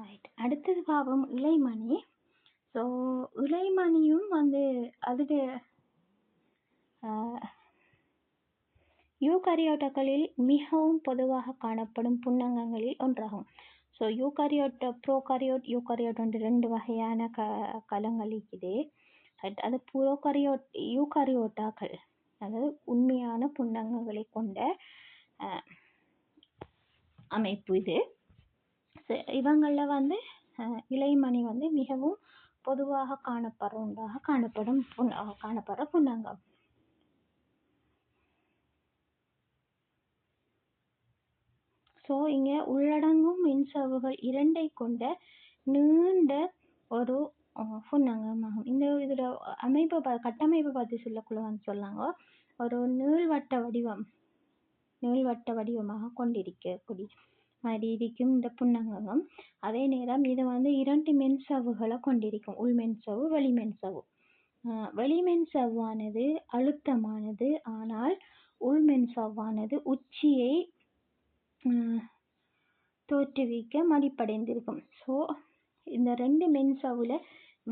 Right. அடுத்தது பாவம் இலைமணி. So இலைமணியும் வந்து அதுக்கு யூகரியோட்டுகளில் மிகவும் பொதுவாக காணப்படும் புன்னகங்களில் ஒன்றாகும். ஸோ யூகரியோட், ப்ரோகரியோட், யூகரியோட் என்று 2 வகையான கலங்கள் இருக்குது. அது யூகரியோட்டாக்கள், அதாவது உண்மையான புன்னகங்களை கொண்ட அமைப்பு இது. இவங்களில் வந்து இலைமணி வந்து மிகவும் பொதுவாக காணப்படுற புன்னகம். ஸோ இங்கே உள்ளடங்கும் மின்சவ்வுகள் 2 கொண்ட நீண்ட ஒரு புன்னகமாகும். இந்த இதோட கட்டமைப்பை பற்றி சொல்லக்குள்ள வந்து சொல்லாங்க, ஒரு நீள்வட்ட வடிவமாக கொண்டிருக்கக்கூடிய மாதிரி இருக்கும் இந்த புன்னகம். அதே நேரம் இது வந்து 2 மென்சவ்வுகளை கொண்டிருக்கும், உள்மென்சவ்வு, வெளிமென்சவ்வு. வெளிமென்சவ்வானது அழுத்தமானது, ஆனால் உள்மென்சவ்வானது உச்சியை தோற்றுவிக்க மடிப்படைந்திருக்கும். ஸோ இந்த 2 மென்சவ்வில்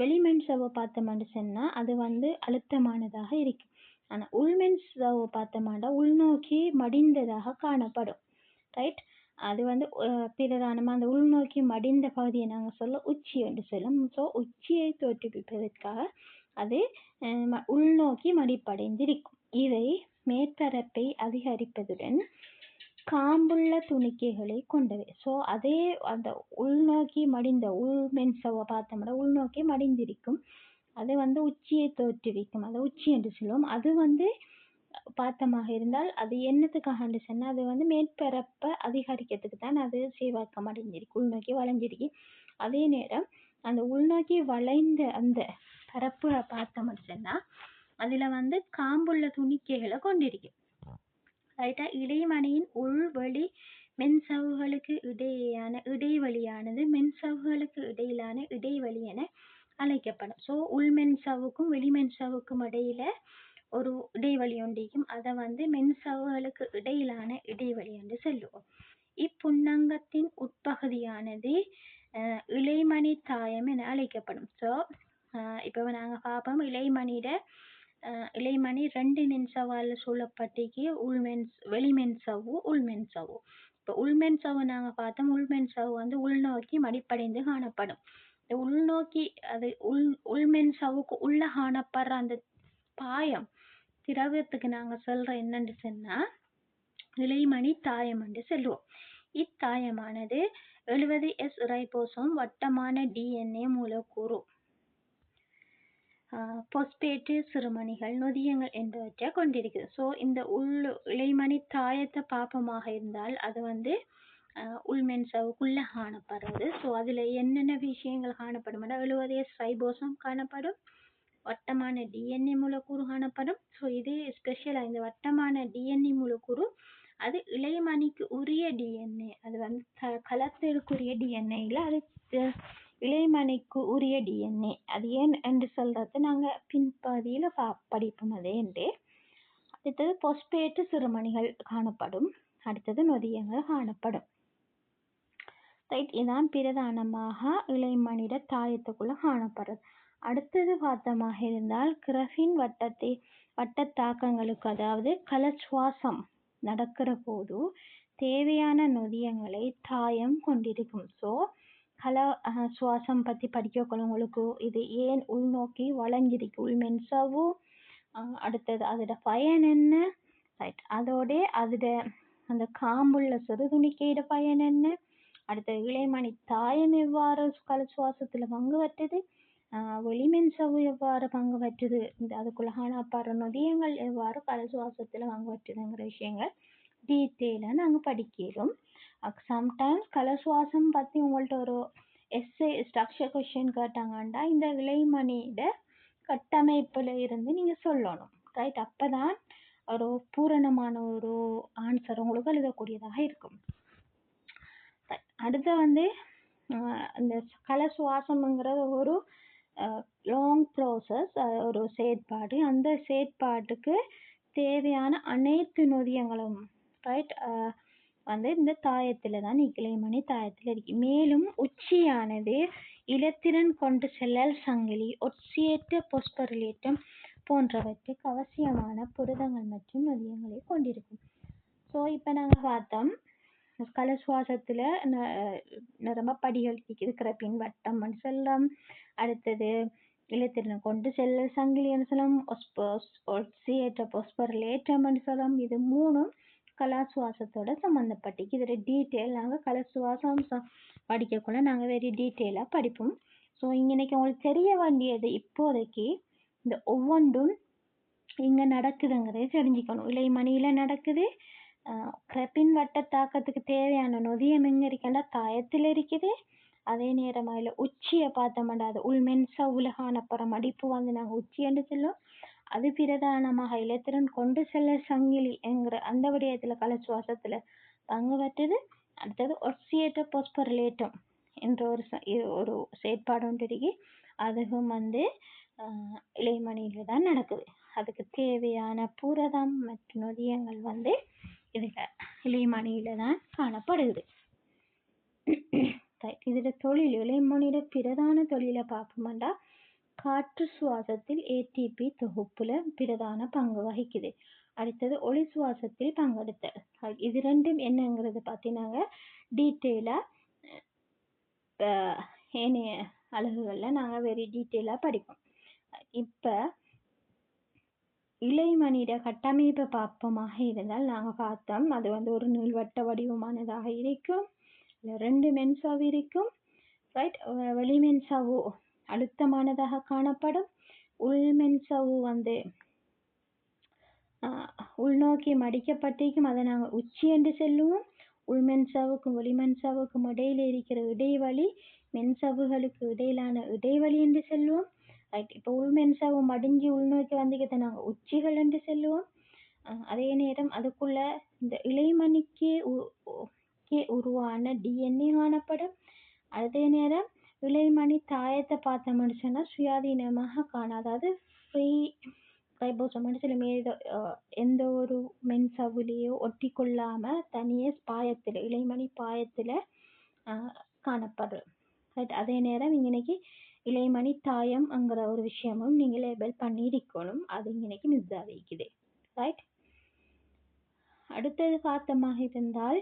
வெளிமென்சவ்வை பார்த்தோம்னு சொன்னால் அது வந்து அழுத்தமானதாக இருக்கும். ஆனால் உள்மென்சவ்வை பார்த்தோம்னா உள்நோக்கி மடிந்ததாக காணப்படும். ரைட். அது வந்து பிரதானமாக அந்த உள்நோக்கி மடிந்த பகுதியை நாங்கள் சொல்ல உச்சி என்று சொல்லும். ஸோ உச்சியை தோற்றுவிப்பதற்காக அது உள்நோக்கி மடிப்படைந்திருக்கும். இவை மேற்பரப்பை அதிகரிப்பதுடன் காம்புள்ள துணிக்கைகளை கொண்டவை. ஸோ அதே அந்த உள்நோக்கி மடிந்த உள்மென்சவ்வை பார்த்தோம்னா உள்நோக்கி மடிந்திருக்கும், அது வந்து உச்சியை தோற்றுவிக்கும், அதை உச்சி என்று சொல்லுவோம். அது வந்து பார்த்தமாக இருந்தால் அது என்னத்துக்காக சொன்னால் அது வந்து மேற்பரப்பை அதிகரிக்கிறதுக்கு தான் அது சேவாக்கம் அடைஞ்சிருக்கு, உள்நோக்கி வளைஞ்சிருக்கு. அதே நேரம் அந்த உள்நோக்கி வளைந்த அந்த பரப்பை பார்த்தோம்னு சொன்னால் அதில் வந்து காம்புள்ள துணிக்கைகளை கொண்டிருக்கு. ரைட்டா. இலைமணியின் உள்வெளி மென்சவ்வுகளுக்கு இடையேயான இடைவெளியானது மென்சவ்வுகளுக்கு இடையிலான இடைவெளி என அழைக்கப்படும். ஸோ உள்மென்சவ்வுக்கும் வெளிமென்சவ்வுக்கும் இடையில ஒரு இடைவெளி ஒன்றிக்கும், அதை வந்து மென்சவ்வுகளுக்கு இடையிலான இடைவெளி என்று சொல்லுவோம். இப்புன்னங்கத்தின் உட்பகுதியானது இலைமணி தாயம் என அழைக்கப்படும். ஸோ இப்போ நாங்கள் பார்ப்போம், இலைமணி 2 மென்சவ்வால் சூழப்பட்டிருக்கு, வெளிமென்சவ்வு, உள்மென்சவ்வு. இப்போ உள்மென்சவ்வு நாங்கள் பார்த்தோம், உள்மென்சவ்வு வந்து உள்நோக்கி மடிப்படைந்து காணப்படும். இந்த உள்நோக்கி அது உள்மென்சவ்வுக்கு உள்ள காணப்படுற அந்த பாயம் திரவத்துக்கு நாங்கள் சொல்ற என்னன்னு சொன்னா இலைமணி தாயம் என்று சொல்லுவோம். இத்தாயமானது 70S ரைபோசோம் வட்டமான DNA மூலக்கூறு, பொஸ்பேட்டு சிறுமணிகள், நொதியங்கள் என்பவற்றை கொண்டிருக்குது. ஸோ இந்த இலைமணி தாயத்தை பாப்பமாக இருந்தால் அது வந்து உள்மென்சவ்வுக்குள்ள காணப்படுறது. ஸோ அதில் என்னென்ன விஷயங்கள் காணப்படும்? 70S ரைபோசோம் காணப்படும், வட்டமான DNA மூலக்கூறு காணப்படும். ஸோ இது ஸ்பெஷலாக இந்த வட்டமான DNA மூலக்கூறு அது இலைமணிக்கு உரிய DNA, அது வந்து கலத்திற்குரிய DNA இல்லை, அது இலைமணிக்கு உரிய DNA. அது ஏன் என்று சொல்றது நாங்கள் பின்பகுதியில் படிப்போம். அதே என்று அடுத்தது பொஸ்பேட்டு சிறுமணிகள் காணப்படும், அடுத்தது நொதியங்கள் காணப்படும். ரைட். இதான் பிரதானமாக இலைமணிட தாயத்துக்குள்ள காணப்படுறது. அடுத்தது பார்த்தமாக இருந்தால் கிரஃபின் வட்டத்தாக்கங்களுக்கு, அதாவது கலச்சுவாசம் நடக்கிற போது தேவையான நொதியங்களை தாயம் கொண்டிருக்கும். ஸோ சுவாசம் பற்றி படிக்கக்குள்ள உங்களுக்கு இது ஏன் உள்நோக்கி வளைஞ்சிருக்கு, உள்மென்சவ்வு, அடுத்தது அதோட பயன் என்ன, ரைட், அதோட அதோட அந்த காம்புள்ள சிறுதுணிக்கையோட பயன் என்ன, அடுத்த இலைமணி தாயம் எவ்வாறு கலச்சுவாசத்தில் பங்கு பெற்றது, வெளிமென்சவ்வு எவ்வாறு பங்கு பெற்றது, இந்த அதுக்குள்ள காணப்படுற நொதியங்கள் எவ்வாறு கலச்சுவாசத்தில் பங்கு பெற்றதுங்கிற விஷயங்கள் டீட்டெயிலாக நாங்கள் படிக்கிறோம். சம்டைம்ஸ் கலச்சுவாசம் பற்றி உங்கள்கிட்ட ஒரு எஸ்ஏ ஸ்ட்ரக்சர் கொஸ்டின் கேட்டாங்கன்னா இந்த இலைமணியோட கட்டமைப்பில் இருந்து நீங்கள் சொல்லணும். ரைட். அப்போ தான் ஒரு பூரணமான ஒரு ஆன்சர் உங்களுக்கு எழுதக்கூடியதாக இருக்கும். அடுத்து வந்து இந்த கலச்சுவாசம்ங்கிறது ஒரு லாங் ப்ராசஸ், ஒரு செயற்பாடு. அந்த செயற்பாட்டுக்கு தேவையான அனைத்து நொதியங்களும், ரைட், வந்து இந்த தாயத்துல தான் இழைமணி தாயத்துல இருக்கு. மேலும் உச்சியானது இலத்திரன் கொண்டு செல்லல் சங்கிலி, ஒட்சியேற்ற பொஸ்பரிலேற்றம் போன்றவற்றுக்கு அவசியமான புரதங்கள் மற்றும் நொதியங்களை கொண்டிருக்கும். ஸோ இப்போ நாங்கள் பார்த்தோம் கல சுவாசத்துல நிரம்ப படிகள் இருக்கிற பின் வட்டம் செல்லம், அடுத்தது இலத்திரன் கொண்டு செல்லல் சங்கிலின்னு சொல்லும், ஒட்சியேற்ற பொஸ்பரிலேற்றம் சொல்லும். இது மூணும் கலாசுவாசத்தோட சம்மந்தப்பட்டு இதோட டீட்டெயில் நாங்கள் கலசுவாசம் படிக்கக்குள்ள நாங்கள் வெரி டீட்டெயிலாக படிப்போம். ஸோ இன்னைக்கு உங்களுக்கு தெரிய வேண்டியது இப்போதைக்கு இந்த ஒவ்வொன்றும் இங்கே நடக்குதுங்கிறத தெரிஞ்சுக்கணும். இலைமணியில் நடக்குது, கிரெப்பின் வட்ட தாக்கத்துக்கு தேவையான நொதியம் எங்கே இருக்கேன்னா தாயத்தில் இருக்குது. அதே நேரம் அதில் உச்சியை பார்த்தோம்னா அது உள்மென்சா உலகானப்புற மடிப்பு வந்து நாங்கள் உச்சி என்று சொல்லுவோம். அது பிரதானமாக இலத்திரன் கொண்டு செல்ல சங்கிலி என்கிற அந்த விடயத்தில் கலசுவாசத்தில் பங்கு பெற்றது. அடுத்தது ஒட்சியேற்ற பொஸ்பரிலேற்றம் என்ற ஒரு செயற்பாடு ஒன்று இருக்கு. அதுவும் வந்து இலைமணியில தான் நடக்குது. அதுக்கு தேவையான புரதம் மற்றும் நொதியங்கள் வந்து இதுல இலைமணியில தான் காணப்படுது. இதுல தொழில் இலைமணியோட பிரதான தொழிலை பார்ப்போம்டா காற்று சுவாசத்தில் ஏடிபி தொகுப்புல பிரதான பங்கு வகிக்குது. அடுத்தது ஒளி சுவாசத்தில் பங்கெடுத்தல். இது ரெண்டும் என்னங்கிறது பார்த்தீங்கன்னாங்க டீட்டெயிலா ஏனைய அலகுகள்ல நாங்க வெரி டீட்டெயிலா படிப்போம். இப்ப இலைமணியோட கட்டமைப்பை பார்ப்போமாக இருந்தால் நாங்க பார்த்தோம் அது வந்து ஒரு நீள்வட்ட வடிவமானதாக இருக்கும். ரெண்டு மென்சாவு இருக்கும். ரைட், வெளிமென்சாவு அழுத்தமானதாக காணப்படும். உள்மென்சாவு வந்து உள்நோக்கி மடிக்கப்பட்டிருக்கும். அதை நாங்கள் உச்சி என்று சொல்லுவோம். உள்மென்சாவுக்கும் வெளிமென்சாவுக்கும் இடையில இருக்கிற இடைவெளி மென்சவுகளுக்கு இடையிலான இடைவெளி என்று சொல்லுவோம். ரைட், இப்போ உள்மென்சாவு மடிஞ்சு உள்நோக்கி வந்திக்கிறத நாங்கள் உச்சிகள் என்று சொல்லுவோம். அதே நேரம் அதுக்குள்ள இந்த இலைமணிக்கு உருவான டிஎன்ஏ காணப்படும். அதே நேரம் இலைமணி தாயத்தை பார்த்தோம்னு சொன்னா சுயாதீனமாக காணாது, ஃப்ரீ ரைபோசோம் எந்த ஒரு மென்சவுலையோ ஒட்டி கொள்ளாம தனியே பாயத்துல இலைமணி பாயத்துல காணப்படுறது. ரைட், அதே நேரம் இன்னைக்கு இலைமணி தாயம்ங்கிற ஒரு விஷயமும் நீங்க லேபிள் பண்ணி இருக்கணும். அது இன்னைக்கு மிஸ் ஆகிக்குது. ரைட், அடுத்தது பார்த்தமாக இருந்தால்